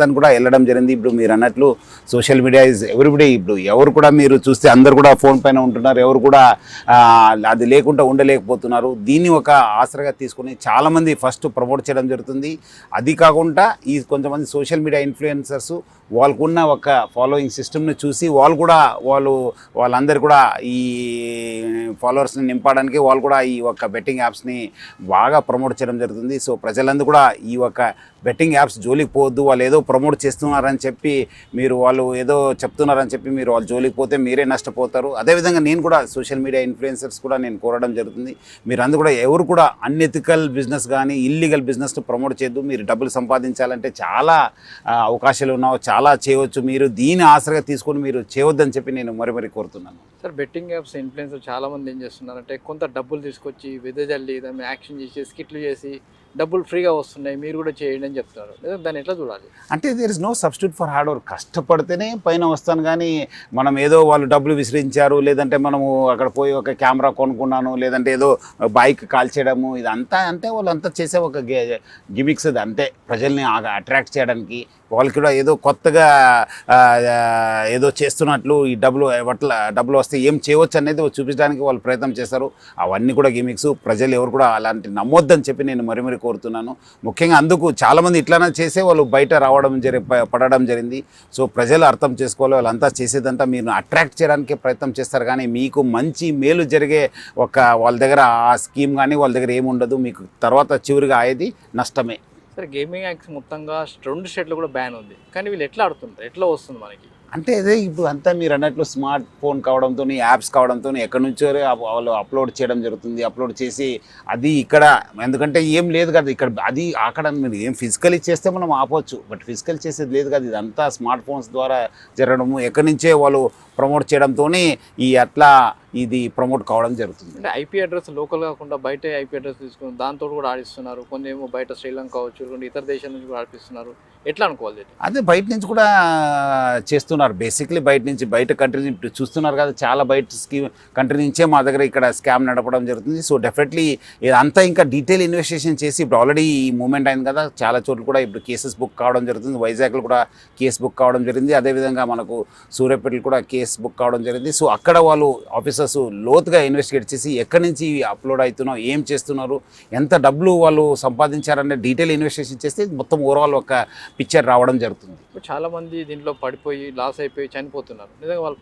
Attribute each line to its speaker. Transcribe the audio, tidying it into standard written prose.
Speaker 1: దాన్ని కూడా వెళ్ళడం జరిగింది. ఇప్పుడు మీరు అన్నట్లు సోషల్ మీడియా ఇస్ ఎవ్రీబడి. ఇప్పుడు ఎవరు కూడా మీరు చూస్తే అందరు కూడా ఫోన్ పైన ఉంటున్నారు, ఎవరు కూడా అది లేకుండా ఉండలేకపోతున్నారు. దీన్ని ఒక ఆసరగా తీసుకుని చాలామంది ఫస్ట్ ప్రమోట్ చేయడం జరుగుతుంది. అది కాకుండా ఈ కొంతమంది సోషల్ మీడియా ఇన్ఫ్లుయెన్సర్స్ వాళ్ళకున్న ఒక ఫాలోయింగ్ సిస్టమ్ని చూసి వాళ్ళందరూ కూడా ఈ ఫాలోవర్స్ని నింపడానికి వాళ్ళు కూడా ఈ ఒక బెట్టింగ్ యాప్స్ని బాగా ప్రమోట్ చేయడం జరుగుతుంది. సో ప్రజలందరూ కూడా ఈ ఒక బెట్టింగ్ యాప్స్ జోలికి పోవద్దు, వాళ్ళు ఏదో ప్రమోట్ చేస్తున్నారని చెప్పి వాళ్ళు ఏదో చెప్తున్నారని చెప్పి మీరు వాళ్ళ జోలికి పోతే మీరే నష్టపోతారు. అదేవిధంగా నేను కూడా సోషల్ మీడియా ఇన్ఫ్లుయెన్సర్స్ కూడా నేను కోరడం జరుగుతుంది, మీరు అందరూ కూడా ఎవరు కూడా అన్ఎథికల్ బిజినెస్ కానీ ఇల్లీగల్ బిజినెస్ను ప్రమోట్ చేయొద్దు. మీరు డబ్బులు సంపాదించాలంటే చాలా అవకాశాలు ఉన్నావు, చాలా చేయవచ్చు. మీరు దీని ఆసరగా తీసుకొని మీరు చేయవద్దని చెప్పి నేను మరీ కోరుతున్నాను.
Speaker 2: సార్, బెట్టింగ్ యాప్స్ ఇన్ఫ్లుయెన్సర్ చాలామంది ఏం చేస్తున్నారంటే కొంత డబ్బులు తీసుకొచ్చి వెదజల్లి దాన్ని యాక్షన్ చేసి స్కిట్లు చేసి డబ్బులు ఫ్రీగా వస్తున్నాయి, మీరు కూడా చేయండి అని చెప్తున్నారు. దాన్ని ఎట్లా చూడాలి?
Speaker 1: అంటే there is no substitute for hard work. కష్టపడితేనే పైన వస్తాను, కానీ మనం ఏదో వాళ్ళు డబ్బులు విసిరించారు, లేదంటే మనము అక్కడ పోయి ఒక కెమెరా కొనుక్కున్నాను, లేదంటే ఏదో బైక్ కాల్ చేయడము, ఇదంతా అంటే వాళ్ళంతా చేసే ఒక గిమిక్స్. అది అంతే, ప్రజల్ని అట్రాక్ట్ చేయడానికి. వాళ్ళకి కూడా ఏదో కొత్తగా ఏదో చేస్తున్నట్లు ఈ డబ్బులు వస్తే ఏం చేయవచ్చు అనేది చూపించడానికి వాళ్ళు ప్రయత్నం చేస్తారు. అవన్నీ కూడా గిమిక్స్. ప్రజలు ఎవరు కూడా అలాంటి నమ్మొద్దని చెప్పి నేను మరీ కోరుతున్నాను. ముఖ్యంగా అందుకు చాలామంది ఇట్లానే చేసే వాళ్ళు బయట పడడం జరిగింది. సో ప్రజలు అర్థం చేసుకోవాలి, వాళ్ళంతా చేసేదంతా మీరు అట్రాక్ట్ చేయడానికి ప్రయత్నం చేస్తారు, కానీ మీకు మంచి మేలు జరిగే వాళ్ళ దగ్గర ఆ స్కీమ్ కానీ వాళ్ళ దగ్గర ఏమి ఉండదు. మీకు తర్వాత చివరిగా అయ్యేది నష్టమే.
Speaker 2: సరే, గేమింగ్ యాప్స్ మొత్తంగా 2 స్టేట్లు కూడా బ్యాన్ ఉంది, కానీ వీళ్ళు ఎట్లా ఆడుతుంటారు, ఎట్లా వస్తుంది మనకి?
Speaker 1: అంటే అదే ఇప్పుడు అంతా మీరు అన్నట్లు స్మార్ట్ ఫోన్ కావడంతో, యాప్స్ కావడంతో ఎక్కడి నుంచో వాళ్ళు అప్లోడ్ చేయడం జరుగుతుంది. అప్లోడ్ చేసి అది ఇక్కడ, ఎందుకంటే ఏం లేదు కదా ఇక్కడ, అది అక్కడ మీరు ఏం ఫిజికల్లీ చేస్తే మనం ఆపవచ్చు, బట్ ఫిజికల్ చేసేది లేదు కదా. ఇదంతా స్మార్ట్ ఫోన్స్ ద్వారా జరగడము, ఎక్కడి నుంచే వాళ్ళు ప్రమోట్ చేయడంతో ఇది ప్రమోట్ కావడం జరుగుతుంది.
Speaker 2: అంటే ఐపీ అడ్రస్ లోకల్ కాకుండా బయట ఐపీ అడ్రస్ తీసుకుని దాంతో కూడా ఆడిస్తున్నారు. కొన్ని ఏమో బయట శ్రీలంక కావచ్చు, కొన్ని ఇతర దేశాల నుంచి కూడా ఆడిపిస్తున్నారు. ఎట్లా అనుకోవాలి?
Speaker 1: అదే బయట నుంచి కూడా చేస్తున్నారు. బేసిక్లీ బయట కంట్రీ నుంచి చూస్తున్నారు కదా, చాలా బయట కంట్రీ నుంచే మా దగ్గర ఇక్కడ స్కామ్ నడపడం జరుగుతుంది. సో డెఫినెట్లీ ఇదంతా ఇంకా డీటెయిల్ ఇన్వెస్టిగేషన్ చేసి ఇప్పుడు ఆల్రెడీ ఈ మూమెంట్ అయింది కదా, చాలా చోట్ల కూడా ఇప్పుడు కేసెస్ బుక్ కావడం జరుగుతుంది. వైజాగ్లో కూడా కేసు బుక్ కావడం జరిగింది. అదేవిధంగా మనకు సూర్యాపేటలో కూడా కేసు బుక్ కావడం జరిగింది. సో అక్కడ వాళ్ళు ఆఫీసర్స్ లోతుగా ఇన్వెస్టిగేట్ చేసి ఎక్కడి నుంచి అప్లోడ్ అవుతున్నావు, ఏం చేస్తున్నారు, ఎంత డబ్బులు వాళ్ళు సంపాదించారనే డీటెయిల్ ఇన్వెస్టిగేషన్ చేస్తే మొత్తం ఓవరాల్ ఒక పిక్చర్ రావడం జరుగుతుంది.
Speaker 2: చాలా మంది దీంట్లో పడిపోయి లాస్ అయిపోయి చనిపోతున్నారు. నిజంగా వాళ్ళ